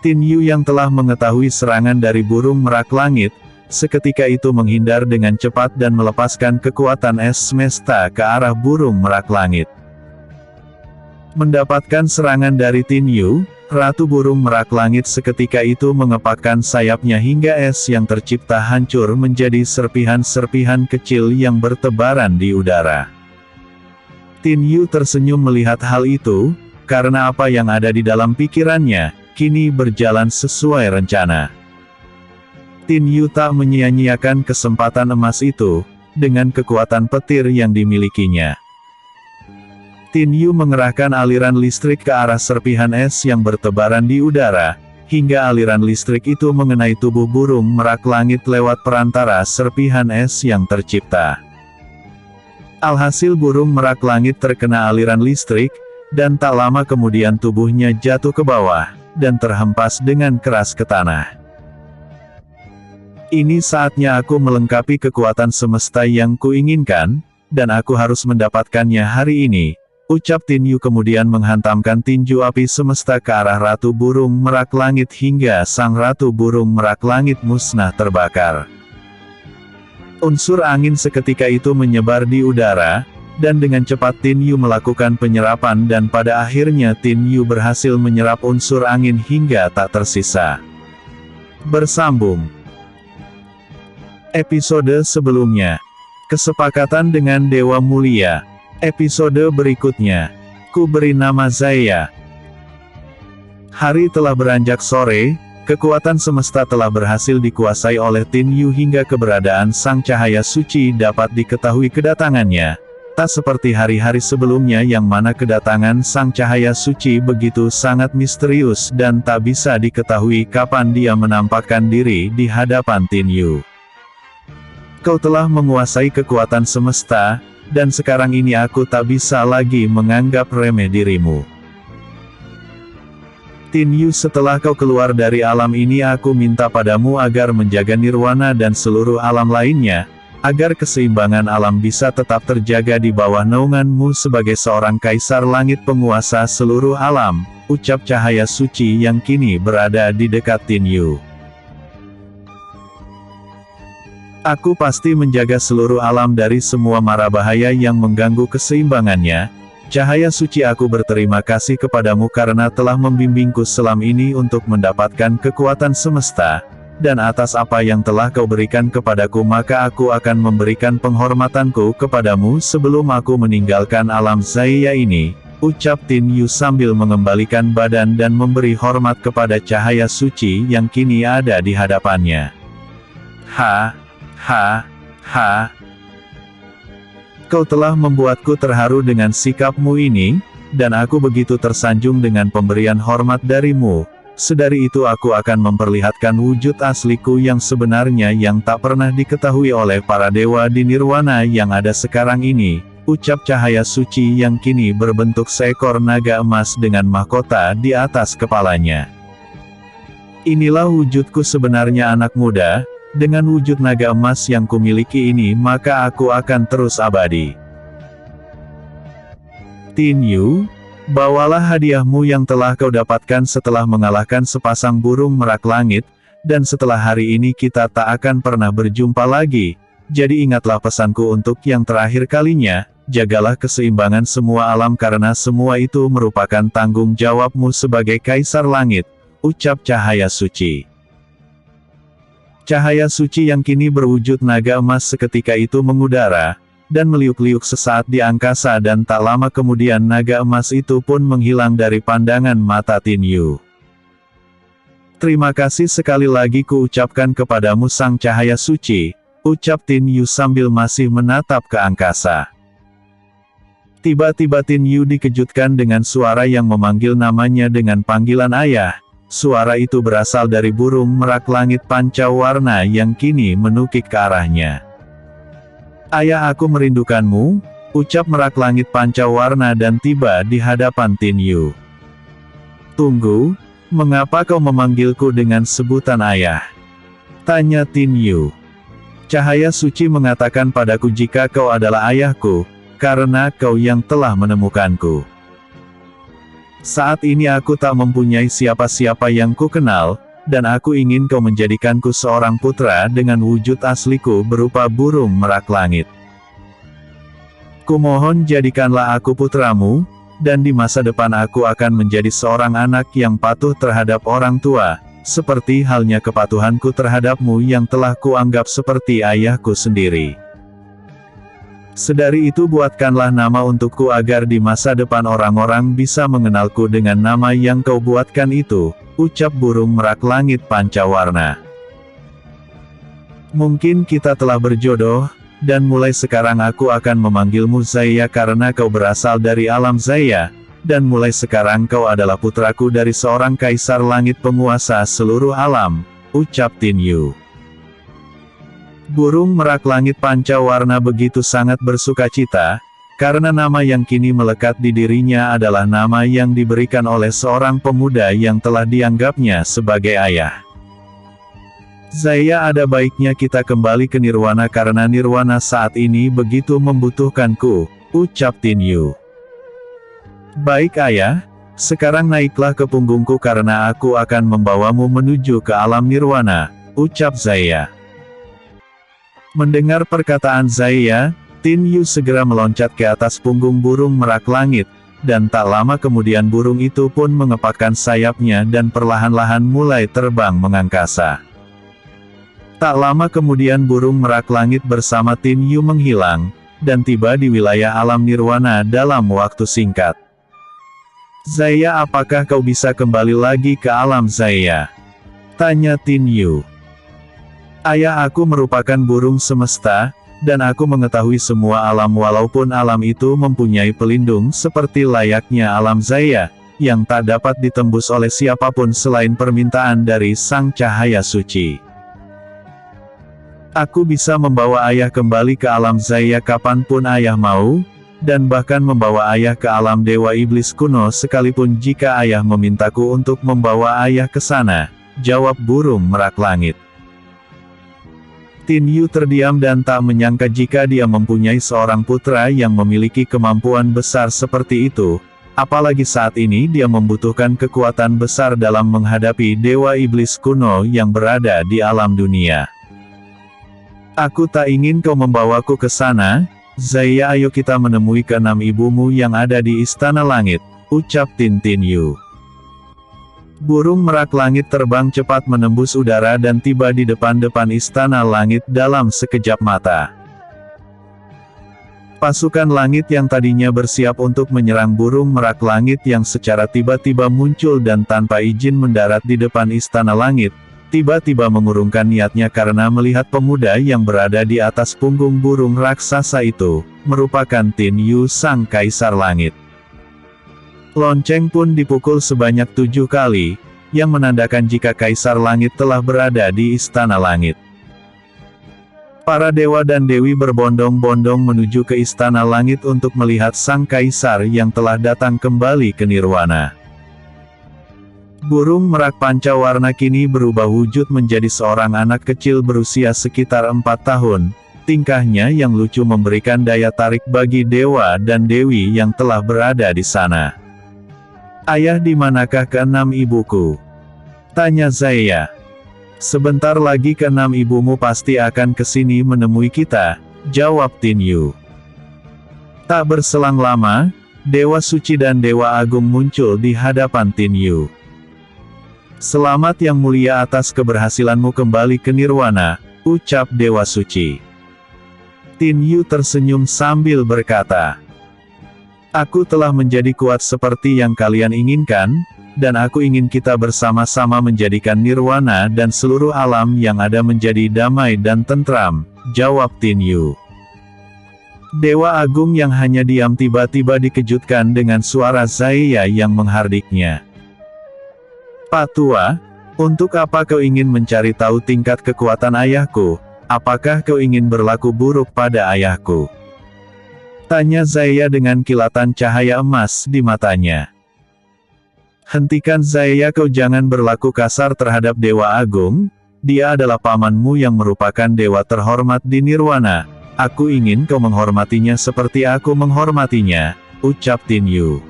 Tin Yu yang telah mengetahui serangan dari burung merak langit, seketika itu menghindar dengan cepat dan melepaskan kekuatan es semesta ke arah burung merak langit. Mendapatkan serangan dari Tin Yu, Ratu Burung Merak Langit seketika itu mengepakkan sayapnya hingga es yang tercipta hancur menjadi serpihan-serpihan kecil yang bertebaran di udara. Tin Yu tersenyum melihat hal itu, karena apa yang ada di dalam pikirannya, kini berjalan sesuai rencana. Tin Yu tak menyia-nyiakan kesempatan emas itu, dengan kekuatan petir yang dimilikinya. Tin Yu mengerahkan aliran listrik ke arah serpihan es yang bertebaran di udara, hingga aliran listrik itu mengenai tubuh burung merak langit lewat perantara serpihan es yang tercipta. Alhasil burung merak langit terkena aliran listrik, dan tak lama kemudian tubuhnya jatuh ke bawah, dan terhempas dengan keras ke tanah. Ini saatnya aku melengkapi kekuatan semesta yang kuinginkan, dan aku harus mendapatkannya hari ini, ucap Tin Yu kemudian menghantamkan tinju api semesta ke arah Ratu Burung Merak Langit hingga sang Ratu Burung Merak Langit musnah terbakar. Unsur angin seketika itu menyebar di udara, dan dengan cepat Tin Yu melakukan penyerapan dan pada akhirnya Tin Yu berhasil menyerap unsur angin hingga tak tersisa. Bersambung. Episode sebelumnya. Kesepakatan dengan Dewa Mulia. Episode berikutnya. Ku beri nama Zaya. Hari telah beranjak sore, kekuatan semesta telah berhasil dikuasai oleh Tin Yu hingga keberadaan Sang Cahaya Suci dapat diketahui kedatangannya. Tak seperti hari-hari sebelumnya yang mana kedatangan Sang Cahaya Suci begitu sangat misterius dan tak bisa diketahui kapan dia menampakkan diri di hadapan Tin Yu. Kau telah menguasai kekuatan semesta, dan sekarang ini aku tak bisa lagi menganggap remeh dirimu. Tin Yu, setelah kau keluar dari alam ini aku minta padamu agar menjaga nirwana dan seluruh alam lainnya, agar keseimbangan alam bisa tetap terjaga di bawah naunganmu sebagai seorang kaisar langit penguasa seluruh alam, ucap Cahaya Suci yang kini berada di dekat Tin Yu. Aku pasti menjaga seluruh alam dari semua mara bahaya yang mengganggu keseimbangannya. Cahaya Suci, aku berterima kasih kepadamu karena telah membimbingku selam ini untuk mendapatkan kekuatan semesta, dan atas apa yang telah kau berikan kepadaku maka aku akan memberikan penghormatanku kepadamu sebelum aku meninggalkan alam Zaya ini, ucap Tin Yu sambil mengembalikan badan dan memberi hormat kepada Cahaya Suci yang kini ada di hadapannya. Kau telah membuatku terharu dengan sikapmu ini, dan aku begitu tersanjung dengan pemberian hormat darimu. Sedari itu aku akan memperlihatkan wujud asliku yang sebenarnya yang tak pernah diketahui oleh para dewa di nirwana yang ada sekarang ini, ucap Cahaya Suci yang kini berbentuk seekor naga emas dengan mahkota di atas kepalanya. Inilah wujudku sebenarnya anak muda. Dengan wujud naga emas yang kumiliki ini maka aku akan terus abadi. Tin Yu, bawalah hadiahmu yang telah kau dapatkan setelah mengalahkan sepasang burung merak langit, dan setelah hari ini kita tak akan pernah berjumpa lagi. Jadi ingatlah pesanku untuk yang terakhir kalinya, jagalah keseimbangan semua alam karena semua itu merupakan tanggung jawabmu sebagai Kaisar Langit, ucap Cahaya Suci. Cahaya Suci yang kini berwujud naga emas seketika itu mengudara, dan meliuk-liuk sesaat di angkasa dan tak lama kemudian naga emas itu pun menghilang dari pandangan mata Tin Yu. Terima kasih sekali lagi kuucapkan kepadamu Sang Cahaya Suci, ucap Tin Yu sambil masih menatap ke angkasa. Tiba-tiba Tin Yu dikejutkan dengan suara yang memanggil namanya dengan panggilan ayah. Suara itu berasal dari burung merak langit pancawarna yang kini menukik ke arahnya. Ayah, aku merindukanmu, ucap merak langit pancawarna dan tiba di hadapan Tin Yu. Tunggu, mengapa kau memanggilku dengan sebutan ayah? Tanya Tin Yu. Cahaya Suci mengatakan padaku jika kau adalah ayahku, karena kau yang telah menemukanku. Saat ini aku tak mempunyai siapa-siapa yang ku kenal, dan aku ingin kau menjadikanku seorang putra dengan wujud asliku berupa burung merak langit. Kumohon jadikanlah aku putramu, dan di masa depan aku akan menjadi seorang anak yang patuh terhadap orang tua, seperti halnya kepatuhanku terhadapmu yang telah kuanggap seperti ayahku sendiri. Sedari itu buatkanlah nama untukku agar di masa depan orang-orang bisa mengenalku dengan nama yang kau buatkan itu, ucap burung merak langit pancawarna. Mungkin kita telah berjodoh, dan mulai sekarang aku akan memanggilmu Zaya karena kau berasal dari alam Zaya, dan mulai sekarang kau adalah putraku dari seorang kaisar langit penguasa seluruh alam, ucap Tin Yu. Burung merak langit pancawarna begitu sangat bersukacita, karena nama yang kini melekat di dirinya adalah nama yang diberikan oleh seorang pemuda yang telah dianggapnya sebagai ayah. Zaya, ada baiknya kita kembali ke Nirwana karena Nirwana saat ini begitu membutuhkanku, ucap Tin Yu. Baik ayah, sekarang naiklah ke punggungku karena aku akan membawamu menuju ke alam Nirwana, ucap Zaya. Mendengar perkataan Zaya, Tin Yu segera meloncat ke atas punggung burung merak langit, dan tak lama kemudian burung itu pun mengepakkan sayapnya dan perlahan-lahan mulai terbang mengangkasa. Tak lama kemudian burung merak langit bersama Tin Yu menghilang, dan tiba di wilayah alam Nirwana dalam waktu singkat. Zaya, apakah kau bisa kembali lagi ke alam Zaya? Tanya Tin Yu. Ayah, aku merupakan burung semesta, dan aku mengetahui semua alam walaupun alam itu mempunyai pelindung seperti layaknya alam Zaya, yang tak dapat ditembus oleh siapapun selain permintaan dari Sang Cahaya Suci. Aku bisa membawa ayah kembali ke alam Zaya kapanpun ayah mau, dan bahkan membawa ayah ke alam Dewa Iblis kuno sekalipun jika ayah memintaku untuk membawa ayah ke sana, jawab burung merak langit. Tin Yu terdiam dan tak menyangka jika dia mempunyai seorang putra yang memiliki kemampuan besar seperti itu, apalagi saat ini dia membutuhkan kekuatan besar dalam menghadapi Dewa Iblis kuno yang berada di alam dunia. Aku tak ingin kau membawaku ke sana, Zaya, ayo kita menemui keenam ibumu yang ada di Istana Langit, ucap Tin Yu. Burung merak langit terbang cepat menembus udara dan tiba di depan-depan Istana Langit dalam sekejap mata. Pasukan langit yang tadinya bersiap untuk menyerang burung merak langit yang secara tiba-tiba muncul dan tanpa izin mendarat di depan Istana Langit, tiba-tiba mengurungkan niatnya karena melihat pemuda yang berada di atas punggung burung raksasa itu, merupakan Tin Yu sang Kaisar Langit. Lonceng pun dipukul sebanyak 7 kali, yang menandakan jika Kaisar Langit telah berada di Istana Langit. Para dewa dan dewi berbondong-bondong menuju ke Istana Langit untuk melihat sang Kaisar yang telah datang kembali ke Nirwana. Burung merak pancawarna kini berubah wujud menjadi seorang anak kecil berusia sekitar 4 tahun, tingkahnya yang lucu memberikan daya tarik bagi dewa dan dewi yang telah berada di sana. Ayah, di manakah keenam ibuku? Tanya Zaya. Sebentar lagi keenam ibumu pasti akan kesini menemui kita, jawab Tin Yu. Tak berselang lama, Dewa Suci dan Dewa Agung muncul di hadapan Tin Yu. Selamat yang mulia atas keberhasilanmu kembali ke Nirwana, ucap Dewa Suci. Tin Yu tersenyum sambil berkata, aku telah menjadi kuat seperti yang kalian inginkan, dan aku ingin kita bersama-sama menjadikan Nirwana dan seluruh alam yang ada menjadi damai dan tentram, jawab Tin Yu. Dewa Agung yang hanya diam tiba-tiba dikejutkan dengan suara Zaya yang menghardiknya. Pak Tua, untuk apa kau ingin mencari tahu tingkat kekuatan ayahku? Apakah kau ingin berlaku buruk pada ayahku? Tanya Zaya dengan kilatan cahaya emas di matanya. Hentikan Zaya, kau jangan berlaku kasar terhadap Dewa Agung, dia adalah pamanmu yang merupakan dewa terhormat di Nirwana, aku ingin kau menghormatinya seperti aku menghormatinya, ucap Tin Yu.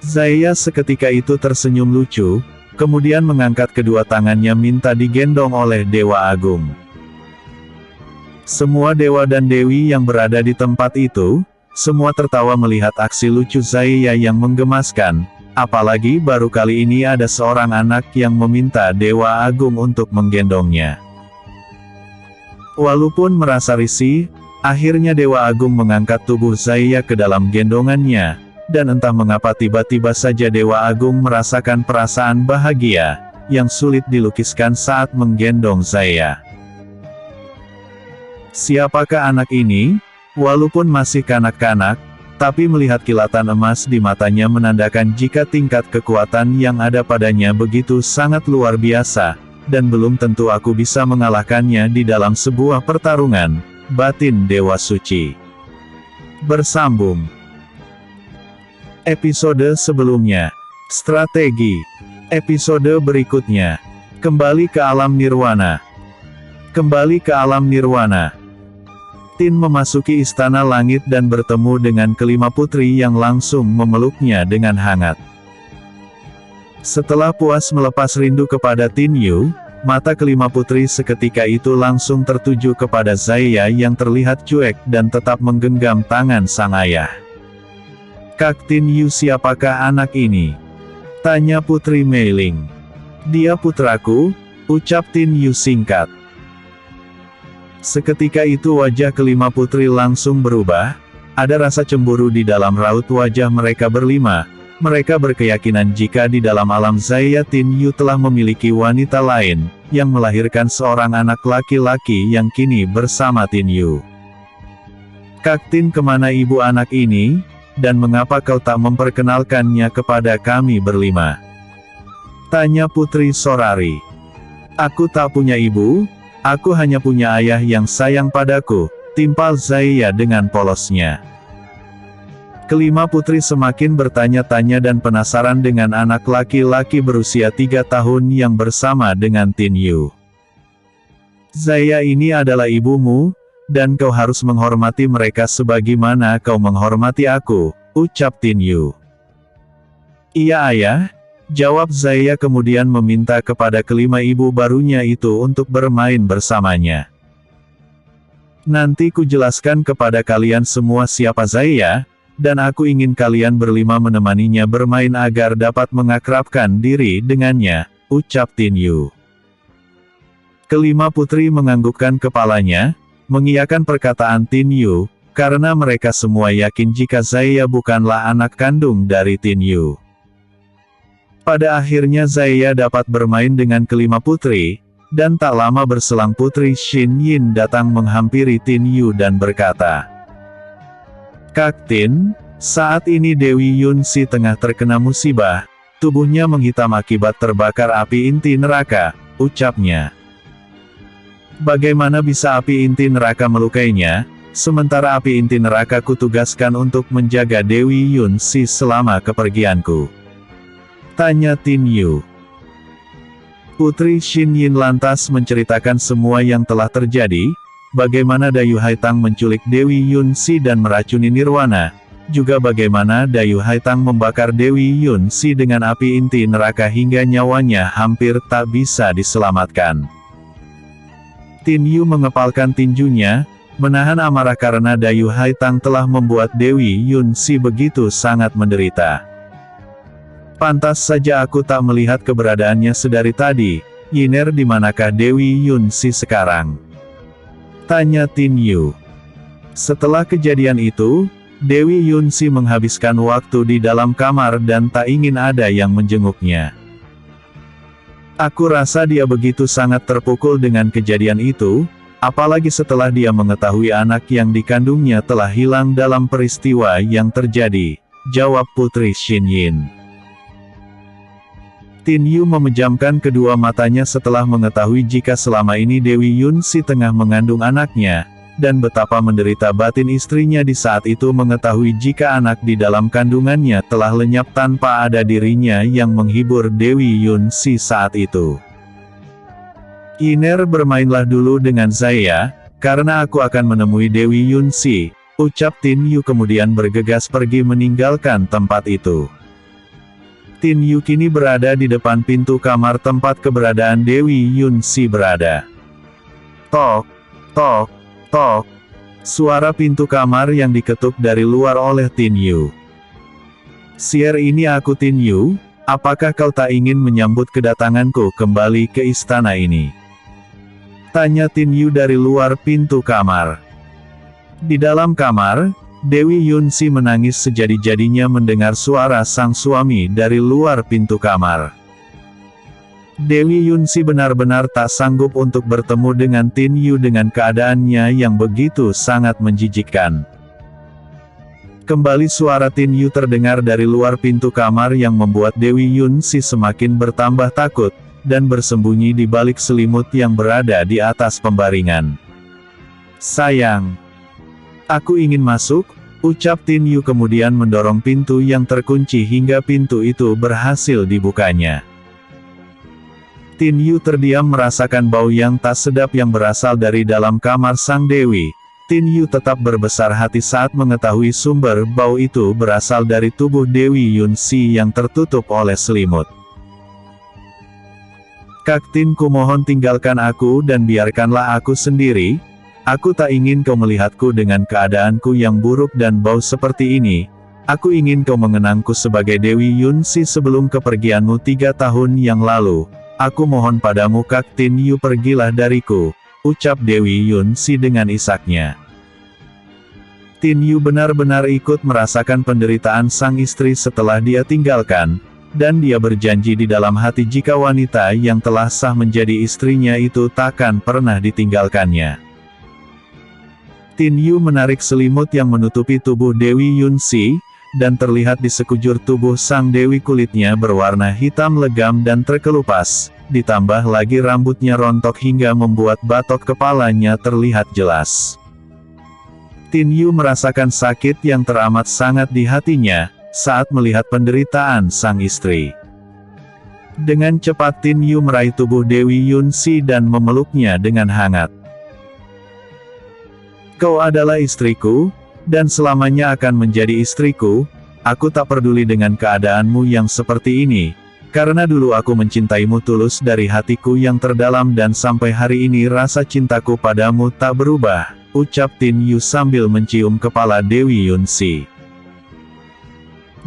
Zaya seketika itu tersenyum lucu, kemudian mengangkat kedua tangannya minta digendong oleh Dewa Agung. Semua dewa dan dewi yang berada di tempat itu, semua tertawa melihat aksi lucu Zaya yang menggemaskan, apalagi baru kali ini ada seorang anak yang meminta Dewa Agung untuk menggendongnya. Walaupun merasa risih, akhirnya Dewa Agung mengangkat tubuh Zaya ke dalam gendongannya, dan entah mengapa tiba-tiba saja Dewa Agung merasakan perasaan bahagia, yang sulit dilukiskan saat menggendong Zaya. Siapakah anak ini? Walaupun masih kanak-kanak, tapi melihat kilatan emas di matanya menandakan jika tingkat kekuatan yang ada padanya begitu sangat luar biasa, dan belum tentu aku bisa mengalahkannya di dalam sebuah pertarungan, batin Dewa Suci. Bersambung episode sebelumnya. Strategi episode berikutnya. Kembali ke alam nirwana. Kembali ke alam nirwana. Tin memasuki istana langit dan bertemu dengan kelima putri yang langsung memeluknya dengan hangat. Setelah puas melepas rindu kepada Tin Yu, mata kelima putri seketika itu langsung tertuju kepada Zaya yang terlihat cuek dan tetap menggenggam tangan sang ayah. "Kak Tin Yu, siapakah anak ini?" tanya Putri Meiling. "Dia putraku," ucap Tin Yu singkat. Seketika itu wajah kelima putri langsung berubah, ada rasa cemburu di dalam raut wajah mereka berlima. Mereka berkeyakinan jika di dalam alam Zaya Tin Yu telah memiliki wanita lain, yang melahirkan seorang anak laki-laki yang kini bersama Tin Yu. "Kak Tin, kemana ibu anak ini? Dan mengapa kau tak memperkenalkannya kepada kami berlima?" tanya Putri Sorari. "Aku tak punya ibu, aku hanya punya ayah yang sayang padaku," timpal Zaya dengan polosnya. Kelima putri semakin bertanya-tanya dan penasaran dengan anak laki-laki berusia 3 tahun yang bersama dengan Tin Yu. "Zaya ini adalah ibumu, dan kau harus menghormati mereka sebagaimana kau menghormati aku," ucap Tin Yu. "Iya ayah," jawab Zaya kemudian meminta kepada kelima ibu barunya itu untuk bermain bersamanya. "Nanti ku jelaskan kepada kalian semua siapa Zaya, dan aku ingin kalian berlima menemaninya bermain agar dapat mengakrabkan diri dengannya," ucap Tin Yu. Kelima putri menganggukkan kepalanya, mengiyakan perkataan Tin Yu, karena mereka semua yakin jika Zaya bukanlah anak kandung dari Tin Yu. Pada akhirnya Zaya dapat bermain dengan kelima putri, dan tak lama berselang Putri Xin Yin datang menghampiri Tin Yu dan berkata, "Kak Tin, saat ini Dewi Yun Si tengah terkena musibah, tubuhnya menghitam akibat terbakar api inti neraka," ucapnya. "Bagaimana bisa api inti neraka melukainya, sementara api inti neraka kutugaskan untuk menjaga Dewi Yun Si selama kepergianku?" tanya Tin Yu. Putri Xin Yin lantas menceritakan semua yang telah terjadi, bagaimana Dayu Haitang menculik Dewi Yun Si dan meracuni Nirwana, juga bagaimana Dayu Haitang membakar Dewi Yun Si dengan api inti neraka hingga nyawanya hampir tak bisa diselamatkan. Tin Yu mengepalkan tinjunya, menahan amarah karena Dayu Haitang telah membuat Dewi Yun Si begitu sangat menderita. "Pantas saja aku tak melihat keberadaannya sedari tadi. Yiner, di manakah Dewi Yun Si sekarang?" tanya Tin Yu. Setelah kejadian itu, Dewi Yun Si menghabiskan waktu di dalam kamar dan tak ingin ada yang menjenguknya. "Aku rasa dia begitu sangat terpukul dengan kejadian itu, apalagi setelah dia mengetahui anak yang dikandungnya telah hilang dalam peristiwa yang terjadi," jawab Putri Xin Yin. Tin Yu memejamkan kedua matanya setelah mengetahui jika selama ini Dewi Yun Si tengah mengandung anaknya, dan betapa menderita batin istrinya di saat itu mengetahui jika anak di dalam kandungannya telah lenyap tanpa ada dirinya yang menghibur Dewi Yun Si saat itu. "Yiner, bermainlah dulu dengan Zaya, karena aku akan menemui Dewi Yun Si," ucap Tin Yu kemudian bergegas pergi meninggalkan tempat itu. Tin Yu kini berada di depan pintu kamar tempat keberadaan Dewi Yunsi berada. Tok, tok, tok. Suara pintu kamar yang diketuk dari luar oleh Tin Yu. "Siar, ini aku Tin Yu, apakah kau tak ingin menyambut kedatanganku kembali ke istana ini?" tanya Tin Yu dari luar pintu kamar. Di dalam kamar, Dewi Yunsi menangis sejadi-jadinya mendengar suara sang suami dari luar pintu kamar. Dewi Yunsi benar-benar tak sanggup untuk bertemu dengan Tin Yu dengan keadaannya yang begitu sangat menjijikkan. Kembali suara Tin Yu terdengar dari luar pintu kamar yang membuat Dewi Yunsi semakin bertambah takut, dan bersembunyi di balik selimut yang berada di atas pembaringan. "Sayang, aku ingin masuk," ucap Tin Yu kemudian mendorong pintu yang terkunci hingga pintu itu berhasil dibukanya. Tin Yu terdiam merasakan bau yang tak sedap yang berasal dari dalam kamar sang dewi. Tin Yu tetap berbesar hati saat mengetahui sumber bau itu berasal dari tubuh Dewi Yunsi yang tertutup oleh selimut. "Kak Tin, kumohon tinggalkan aku dan biarkanlah aku sendiri. Aku tak ingin kau melihatku dengan keadaanku yang buruk dan bau seperti ini. Aku ingin kau mengenangku sebagai Dewi Yunsi sebelum kepergianmu 3 tahun yang lalu. Aku mohon padamu Kak Tin Yu, pergilah dariku," ucap Dewi Yunsi dengan isaknya. Tin Yu benar-benar ikut merasakan penderitaan sang istri setelah dia tinggalkan, dan dia berjanji di dalam hati jika wanita yang telah sah menjadi istrinya itu takkan pernah ditinggalkannya. Tin Yu menarik selimut yang menutupi tubuh Dewi Yunsi, dan terlihat di sekujur tubuh sang dewi kulitnya berwarna hitam legam dan terkelupas, ditambah lagi rambutnya rontok hingga membuat batok kepalanya terlihat jelas. Tin Yu merasakan sakit yang teramat sangat di hatinya, saat melihat penderitaan sang istri. Dengan cepat Tin Yu meraih tubuh Dewi Yunsi dan memeluknya dengan hangat. "Kau adalah istriku, dan selamanya akan menjadi istriku. Aku tak peduli dengan keadaanmu yang seperti ini, karena dulu aku mencintaimu tulus dari hatiku yang terdalam dan sampai hari ini rasa cintaku padamu tak berubah," ucap Tin Yu sambil mencium kepala Dewi Yunsi.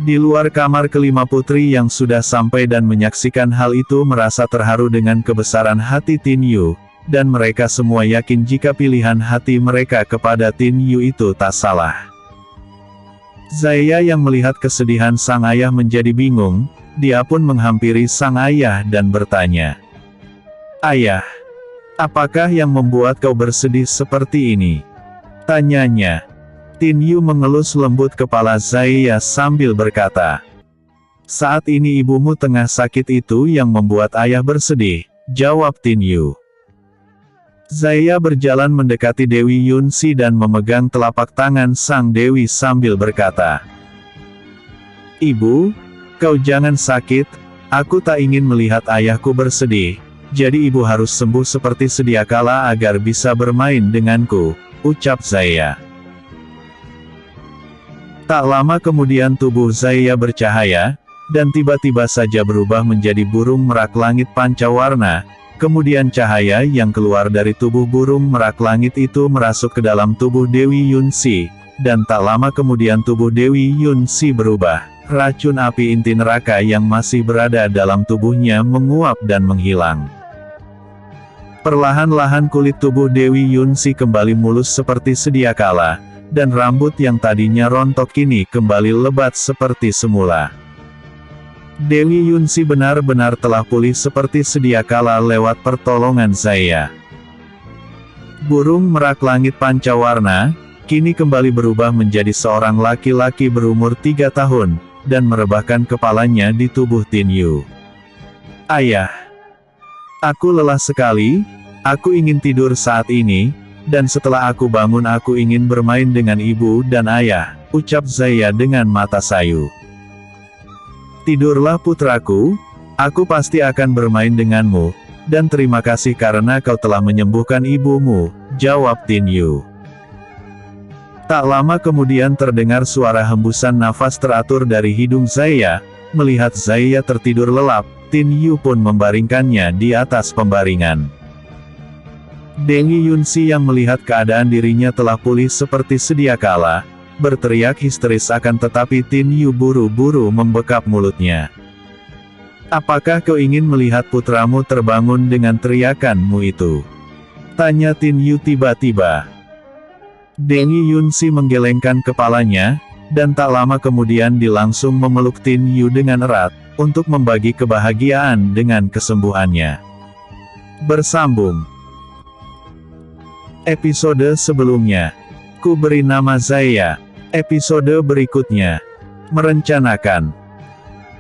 Di luar kamar, kelima putri yang sudah sampai dan menyaksikan hal itu merasa terharu dengan kebesaran hati Tin Yu, dan mereka semua yakin jika pilihan hati mereka kepada Tin Yu itu tak salah. Zaya yang melihat kesedihan sang ayah menjadi bingung, dia pun menghampiri sang ayah dan bertanya, "Ayah, apakah yang membuat kau bersedih seperti ini?" tanyanya. Tin Yu mengelus lembut kepala Zaya sambil berkata, "Saat ini ibumu tengah sakit, itu yang membuat ayah bersedih," jawab Tin Yu. Zaya berjalan mendekati Dewi Yunsi dan memegang telapak tangan sang dewi sambil berkata, "Ibu, kau jangan sakit, aku tak ingin melihat ayahku bersedih, jadi ibu harus sembuh seperti sedia kala agar bisa bermain denganku," ucap Zaya. Tak lama kemudian tubuh Zaya bercahaya, dan tiba-tiba saja berubah menjadi burung merak langit pancawarna. Kemudian cahaya yang keluar dari tubuh burung merak langit itu merasuk ke dalam tubuh Dewi Yunsi, dan tak lama kemudian tubuh Dewi Yunsi berubah. Racun api inti neraka yang masih berada dalam tubuhnya menguap dan menghilang. Perlahan-lahan kulit tubuh Dewi Yunsi kembali mulus seperti sedia kala, dan rambut yang tadinya rontok kini kembali lebat seperti semula. Dewi Yunsi benar-benar telah pulih seperti sedia kala lewat pertolongan Zaya. Burung merak langit pancawarna, kini kembali berubah menjadi seorang laki-laki berumur 3 tahun, dan merebahkan kepalanya di tubuh Tin Yu. "Ayah, aku lelah sekali, aku ingin tidur saat ini, dan setelah aku bangun aku ingin bermain dengan ibu dan ayah," ucap Zaya dengan mata sayu. "Tidurlah putraku, aku pasti akan bermain denganmu, dan terima kasih karena kau telah menyembuhkan ibumu," jawab Tin Yu. Tak lama kemudian terdengar suara hembusan nafas teratur dari hidung Zaya, Melihat Zaya tertidur lelap, Tin Yu pun membaringkannya di atas pembaringan. Deng Yunsi yang melihat keadaan dirinya telah pulih seperti sedia kala, berteriak histeris tetapi Tin Yu buru-buru membekap mulutnya. "Apakah kau ingin melihat putramu terbangun dengan teriakanmu itu?" tanya Tin Yu tiba-tiba. Deng Yunsi menggelengkan kepalanya, dan tak lama kemudian dia langsung memeluk Tin Yu dengan erat, untuk membagi kebahagiaan dengan kesembuhannya. Bersambung episode sebelumnya. Ku beri nama Zaya. Episode berikutnya. Merencanakan